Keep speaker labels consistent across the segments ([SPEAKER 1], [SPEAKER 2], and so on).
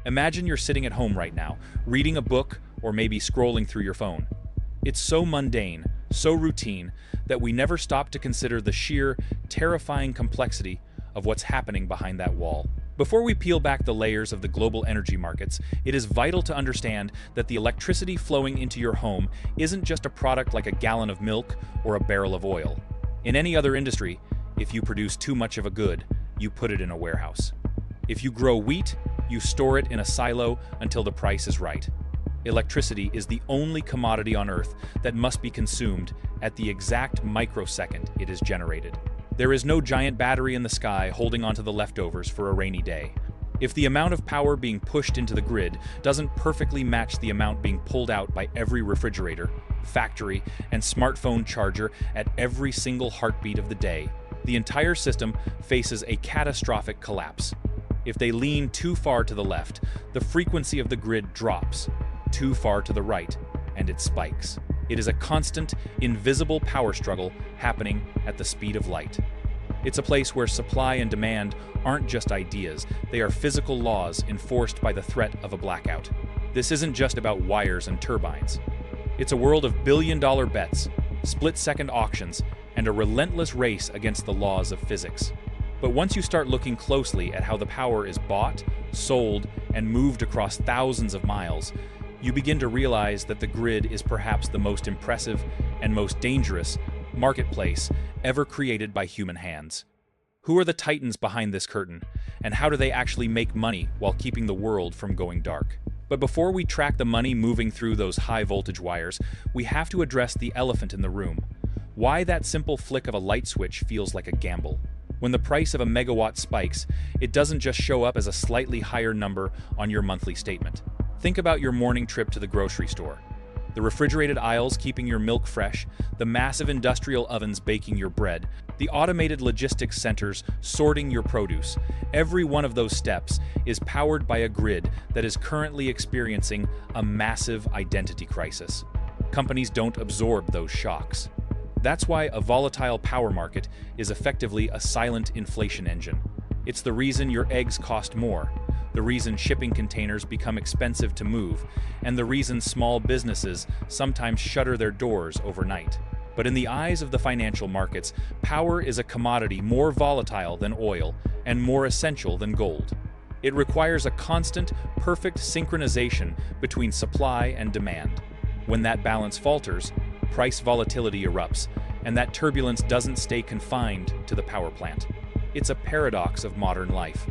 [SPEAKER 1] Imagine you're sitting at home right now, reading a book or maybe scrolling through your phone. It's so mundane, so routine, that we never stop to consider the sheer, terrifying complexity of what's happening behind that wall. Before we peel back the layers of the global energy markets, it is vital to understand that the electricity flowing into your home isn't just a product like a gallon of milk or a barrel of oil. In any other industry, if you produce too much of a good, you put it in a warehouse. If you grow wheat, you store it in a silo until the price is right. Electricity is the only commodity on Earth that must be consumed at the exact microsecond it is generated. There is no giant battery in the sky holding onto the leftovers for a rainy day. If the amount of power being pushed into the grid doesn't perfectly match the amount being pulled out by every refrigerator, factory, and smartphone charger at every single heartbeat of the day, the entire system faces a catastrophic collapse. If they lean too far to the left, the frequency of the grid drops. Too far to the right, and it spikes. It is a constant, invisible power struggle happening at the speed of light. It's a place where supply and demand aren't just ideas, they are physical laws enforced by the threat of a blackout. This isn't just about wires and turbines. It's a world of billion-dollar bets, split-second auctions, and a relentless race against the laws of physics. But once you start looking closely at how the power is bought, sold, and moved across thousands of miles, you begin to realize that the grid is perhaps the most impressive and most dangerous marketplace ever created by human hands. Who are the titans behind this curtain, and how do they actually make money while keeping the world from going dark? But before we track the money moving through those high-voltage wires, we have to address the elephant in the room. Why that simple flick of a light switch feels like a gamble. When the price of a megawatt spikes, it doesn't just show up as a slightly higher number on your monthly statement. Think about your morning trip to the grocery store. The refrigerated aisles keeping your milk fresh, the massive industrial ovens baking your bread, the automated logistics centers sorting your produce. Every one of those steps is powered by a grid that is currently experiencing a massive identity crisis. Companies don't absorb those shocks. That's why a volatile power market is effectively a silent inflation engine. It's the reason your eggs cost more, the reason shipping containers become expensive to move, and the reason small businesses sometimes shutter their doors overnight. But in the eyes of the financial markets, power is a commodity more volatile than oil and more essential than gold. It requires a constant, perfect synchronization between supply and demand. When that balance falters, price volatility erupts, and that turbulence doesn't stay confined to the power plant. It's a paradox of modern life.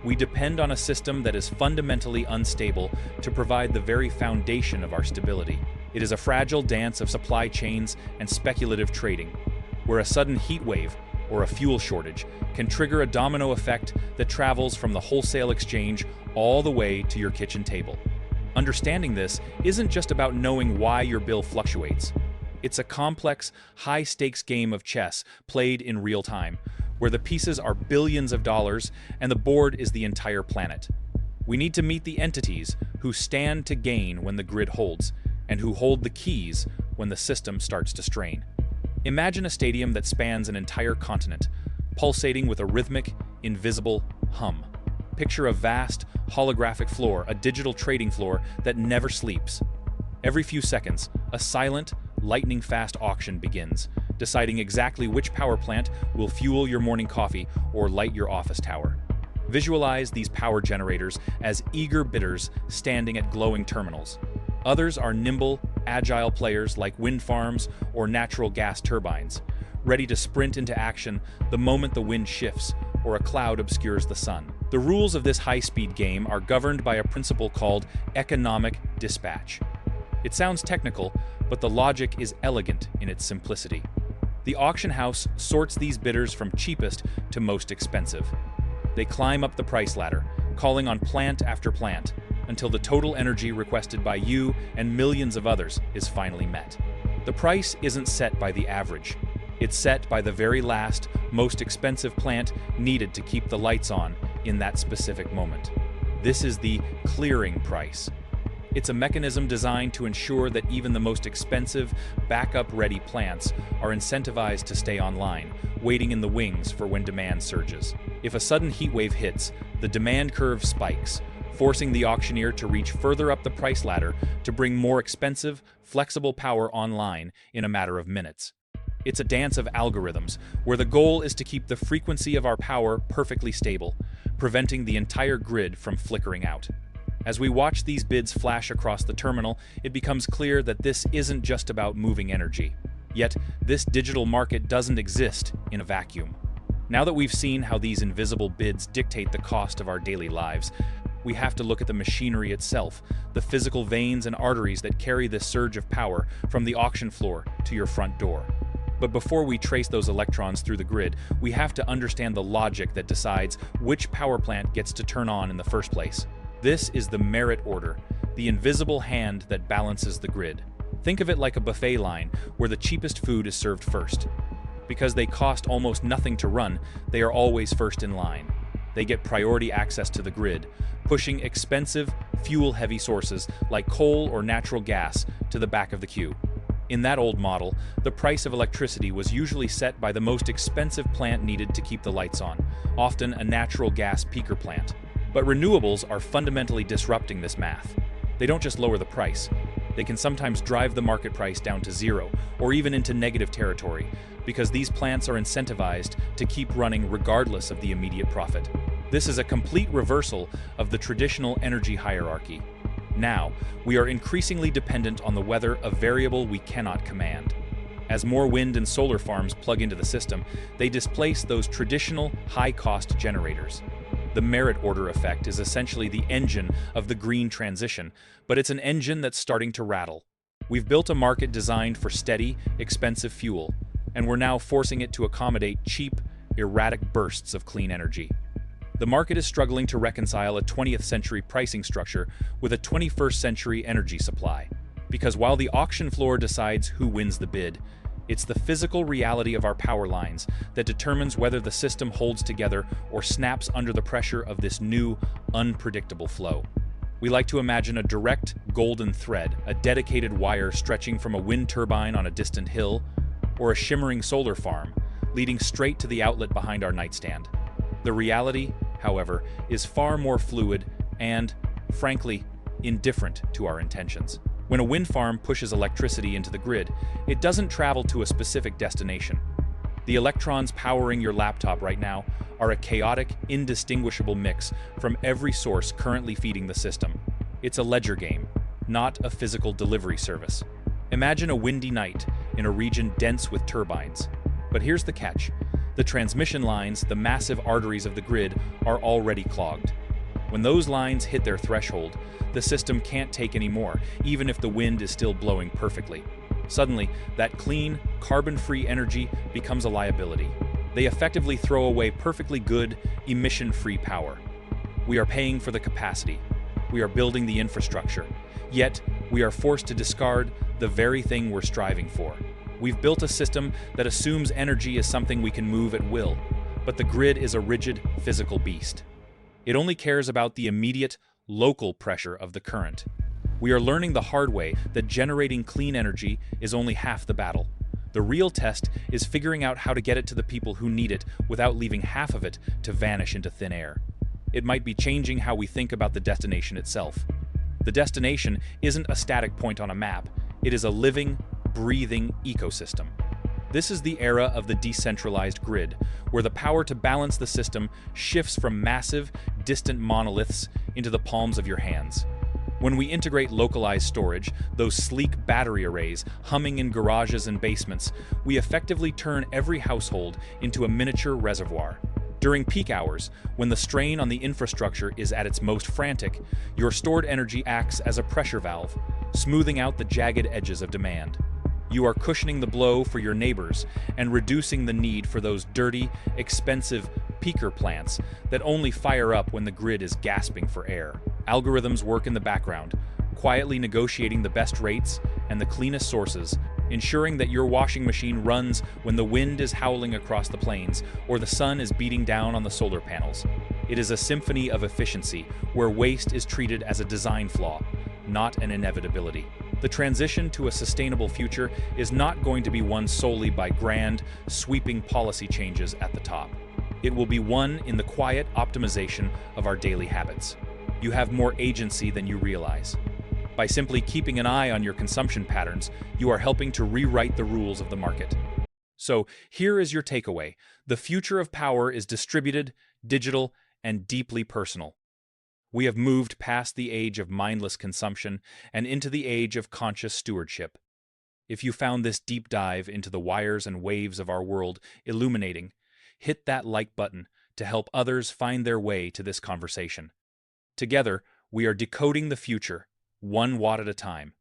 [SPEAKER 1] We depend on a system that is fundamentally unstable to provide the very foundation of our stability. It is a fragile dance of supply chains and speculative trading, where a sudden heat wave or a fuel shortage can trigger a domino effect that travels from the wholesale exchange all the way to your kitchen table. Understanding this isn't just about knowing why your bill fluctuates. It's a complex, high-stakes game of chess played in real time, where the pieces are billions of dollars and the board is the entire planet. We need to meet the entities who stand to gain when the grid holds, and who hold the keys when the system starts to strain. Imagine a stadium that spans an entire continent, pulsating with a rhythmic, invisible hum. Picture a vast, holographic floor, a digital trading floor that never sleeps. Every few seconds, a silent, lightning-fast auction begins, deciding exactly which power plant will fuel your morning coffee or light your office tower. Visualize these power generators as eager bidders standing at glowing terminals. Others are nimble, agile players like wind farms or natural gas turbines, ready to sprint into action the moment the wind shifts or a cloud obscures the sun. The rules of this high-speed game are governed by a principle called economic dispatch. It sounds technical, but the logic is elegant in its simplicity. The auction house sorts these bidders from cheapest to most expensive. They climb up the price ladder, calling on plant after plant, until the total energy requested by you and millions of others is finally met. The price isn't set by the average. It's set by the very last, most expensive plant needed to keep the lights on in that specific moment. This is the clearing price. It's a mechanism designed to ensure that even the most expensive, backup-ready plants are incentivized to stay online, waiting in the wings for when demand surges. If a sudden heat wave hits, the demand curve spikes, forcing the auctioneer to reach further up the price ladder to bring more expensive, flexible power online in a matter of minutes. It's a dance of algorithms, where the goal is to keep the frequency of our power perfectly stable, preventing the entire grid from flickering out. As we watch these bids flash across the terminal, it becomes clear that this isn't just about moving energy. Yet, this digital market doesn't exist in a vacuum. Now that we've seen how these invisible bids dictate the cost of our daily lives, we have to look at the machinery itself, the physical veins and arteries that carry this surge of power from the auction floor to your front door. But before we trace those electrons through the grid, we have to understand the logic that decides which power plant gets to turn on in the first place. This is the merit order, the invisible hand that balances the grid. Think of it like a buffet line where the cheapest food is served first. Because they cost almost nothing to run, they are always first in line. They get priority access to the grid, pushing expensive, fuel-heavy sources like coal or natural gas to the back of the queue. In that old model, the price of electricity was usually set by the most expensive plant needed to keep the lights on, often a natural gas peaker plant. But renewables are fundamentally disrupting this math. They don't just lower the price. They can sometimes drive the market price down to zero, or even into negative territory, because these plants are incentivized to keep running regardless of the immediate profit. This is a complete reversal of the traditional energy hierarchy. Now, we are increasingly dependent on the weather, a variable we cannot command. As more wind and solar farms plug into the system, they displace those traditional high-cost generators. The merit order effect is essentially the engine of the green transition, but it's an engine that's starting to rattle. We've built a market designed for steady, expensive fuel, and we're now forcing it to accommodate cheap, erratic bursts of clean energy. The market is struggling to reconcile a 20th century pricing structure with a 21st century energy supply. Because while the auction floor decides who wins the bid, it's the physical reality of our power lines that determines whether the system holds together or snaps under the pressure of this new, unpredictable flow. We like to imagine a direct, golden thread, a dedicated wire stretching from a wind turbine on a distant hill, or a shimmering solar farm, leading straight to the outlet behind our nightstand. The reality, however, is far more fluid and, frankly, indifferent to our intentions. When a wind farm pushes electricity into the grid, it doesn't travel to a specific destination. The electrons powering your laptop right now are a chaotic, indistinguishable mix from every source currently feeding the system. It's a ledger game, not a physical delivery service. Imagine a windy night in a region dense with turbines. But here's the catch. The transmission lines, the massive arteries of the grid, are already clogged. When those lines hit their threshold, the system can't take any more, even if the wind is still blowing perfectly. Suddenly, that clean, carbon-free energy becomes a liability. They effectively throw away perfectly good, emission-free power. We are paying for the capacity. We are building the infrastructure. Yet, we are forced to discard the very thing we're striving for. We've built a system that assumes energy is something we can move at will, but the grid is a rigid, physical beast. It only cares about the immediate, local pressure of the current. We are learning the hard way that generating clean energy is only half the battle. The real test is figuring out how to get it to the people who need it without leaving half of it to vanish into thin air. It might be changing how we think about the destination itself. The destination isn't a static point on a map. It is a living, breathing ecosystem. This is the era of the decentralized grid, where the power to balance the system shifts from massive, distant monoliths into the palms of your hands. When we integrate localized storage, those sleek battery arrays humming in garages and basements, we effectively turn every household into a miniature reservoir. During peak hours, when the strain on the infrastructure is at its most frantic, your stored energy acts as a pressure valve, smoothing out the jagged edges of demand. You are cushioning the blow for your neighbors and reducing the need for those dirty, expensive peaker plants that only fire up when the grid is gasping for air. Algorithms work in the background, quietly negotiating the best rates and the cleanest sources, ensuring that your washing machine runs when the wind is howling across the plains or the sun is beating down on the solar panels. It is a symphony of efficiency where waste is treated as a design flaw, not an inevitability. The transition to a sustainable future is not going to be won solely by grand, sweeping policy changes at the top. It will be won in the quiet optimization of our daily habits. you have more agency than you realize. By simply keeping an eye on your consumption patterns, you are helping to rewrite the rules of the market. So, here is your takeaway. The future of power is distributed, digital, and deeply personal. We have moved past the age of mindless consumption and into the age of conscious stewardship. If you found this deep dive into the wires and waves of our world illuminating, hit that like button to help others find their way to this conversation. Together, we are decoding the future, 1 watt at a time.